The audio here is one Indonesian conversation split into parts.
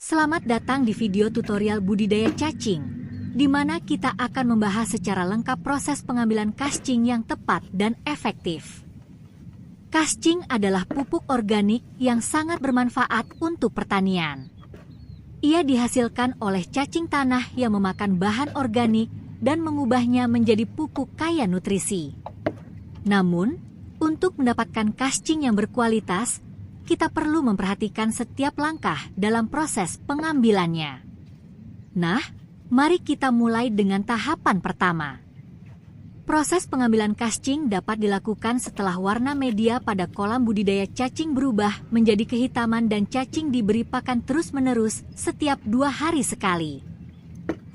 Selamat datang di video tutorial budidaya cacing, di mana kita akan membahas secara lengkap proses pengambilan kascing yang tepat dan efektif. Kascing adalah pupuk organik yang sangat bermanfaat untuk pertanian. Ia dihasilkan oleh cacing tanah yang memakan bahan organik dan mengubahnya menjadi pupuk kaya nutrisi. Namun, untuk mendapatkan kascing yang berkualitas, kita perlu memperhatikan setiap langkah dalam proses pengambilannya. Nah, mari kita mulai dengan tahapan pertama. Proses pengambilan kascing dapat dilakukan setelah warna media pada kolam budidaya cacing berubah menjadi kehitaman dan cacing diberi pakan terus-menerus setiap 2 hari sekali.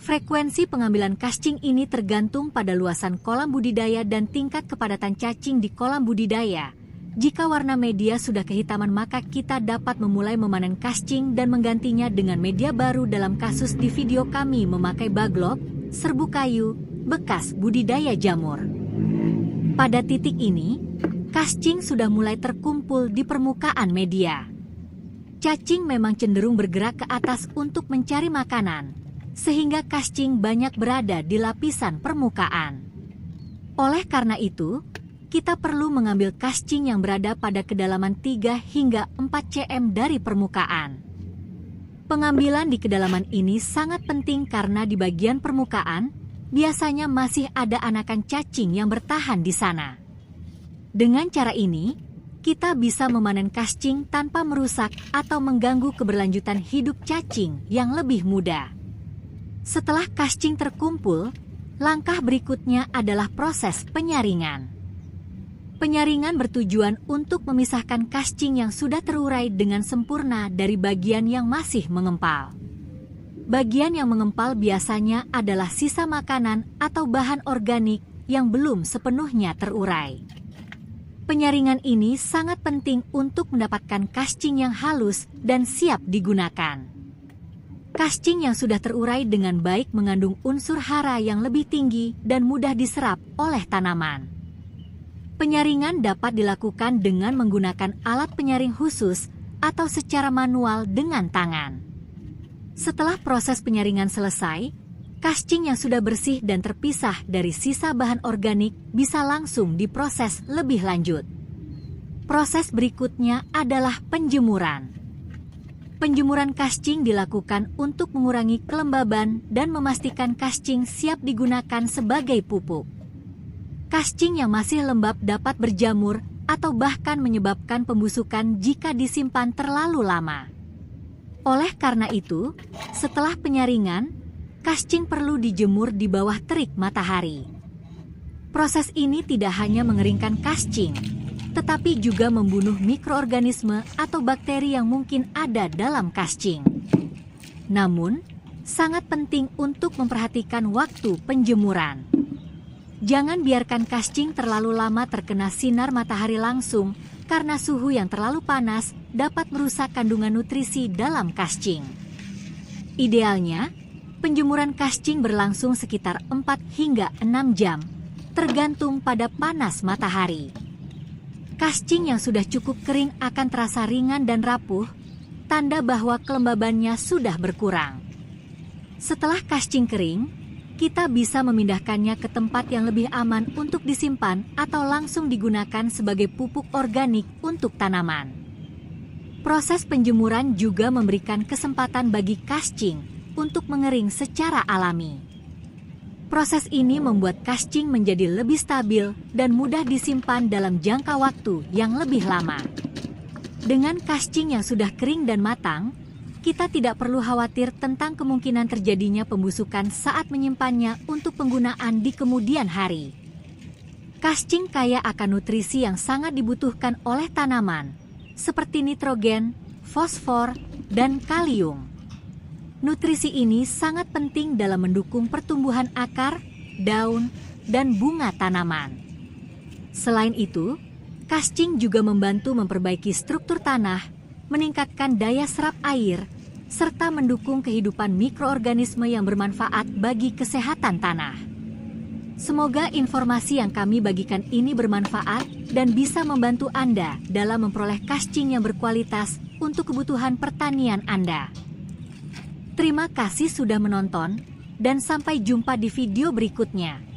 Frekuensi pengambilan kascing ini tergantung pada luasan kolam budidaya dan tingkat kepadatan cacing di kolam budidaya. Jika warna media sudah kehitaman, maka kita dapat memulai memanen kascing dan menggantinya dengan media baru. Dalam kasus di video kami memakai baglok, serbuk kayu, bekas budidaya jamur. Pada titik ini, kascing sudah mulai terkumpul di permukaan media. Cacing memang cenderung bergerak ke atas untuk mencari makanan, sehingga kascing banyak berada di lapisan permukaan. Oleh karena itu, kita perlu mengambil kascing yang berada pada kedalaman 3 hingga 4 cm dari permukaan. Pengambilan di kedalaman ini sangat penting karena di bagian permukaan biasanya masih ada anakan cacing yang bertahan di sana. Dengan cara ini, kita bisa memanen kascing tanpa merusak atau mengganggu keberlanjutan hidup cacing yang lebih muda. Setelah kascing terkumpul, langkah berikutnya adalah proses penyaringan. Penyaringan bertujuan untuk memisahkan kascing yang sudah terurai dengan sempurna dari bagian yang masih mengempal. Bagian yang mengempal biasanya adalah sisa makanan atau bahan organik yang belum sepenuhnya terurai. Penyaringan ini sangat penting untuk mendapatkan kascing yang halus dan siap digunakan. Kascing yang sudah terurai dengan baik mengandung unsur hara yang lebih tinggi dan mudah diserap oleh tanaman. Penyaringan dapat dilakukan dengan menggunakan alat penyaring khusus atau secara manual dengan tangan. Setelah proses penyaringan selesai, kascing yang sudah bersih dan terpisah dari sisa bahan organik bisa langsung diproses lebih lanjut. Proses berikutnya adalah penjemuran. Penjemuran kascing dilakukan untuk mengurangi kelembaban dan memastikan kascing siap digunakan sebagai pupuk. Kascing yang masih lembab dapat berjamur atau bahkan menyebabkan pembusukan jika disimpan terlalu lama. Oleh karena itu, setelah penyaringan, kascing perlu dijemur di bawah terik matahari. Proses ini tidak hanya mengeringkan kascing, tetapi juga membunuh mikroorganisme atau bakteri yang mungkin ada dalam kascing. Namun, sangat penting untuk memperhatikan waktu penjemuran. Jangan biarkan kascing terlalu lama terkena sinar matahari langsung, karena suhu yang terlalu panas dapat merusak kandungan nutrisi dalam kascing. Idealnya, penjemuran kascing berlangsung sekitar 4 hingga 6 jam, tergantung pada panas matahari. Kascing yang sudah cukup kering akan terasa ringan dan rapuh, tanda bahwa kelembabannya sudah berkurang. Setelah kascing kering, kita bisa memindahkannya ke tempat yang lebih aman untuk disimpan atau langsung digunakan sebagai pupuk organik untuk tanaman. Proses penjemuran juga memberikan kesempatan bagi kascing untuk mengering secara alami. Proses ini membuat kascing menjadi lebih stabil dan mudah disimpan dalam jangka waktu yang lebih lama. Dengan kascing yang sudah kering dan matang, kita tidak perlu khawatir tentang kemungkinan terjadinya pembusukan saat menyimpannya untuk penggunaan di kemudian hari. Kascing kaya akan nutrisi yang sangat dibutuhkan oleh tanaman, seperti nitrogen, fosfor, dan kalium. Nutrisi ini sangat penting dalam mendukung pertumbuhan akar, daun, dan bunga tanaman. Selain itu, kascing juga membantu memperbaiki struktur tanah, meningkatkan daya serap air, serta mendukung kehidupan mikroorganisme yang bermanfaat bagi kesehatan tanah. Semoga informasi yang kami bagikan ini bermanfaat dan bisa membantu Anda dalam memperoleh kascing yang berkualitas untuk kebutuhan pertanian Anda. Terima kasih sudah menonton, dan sampai jumpa di video berikutnya.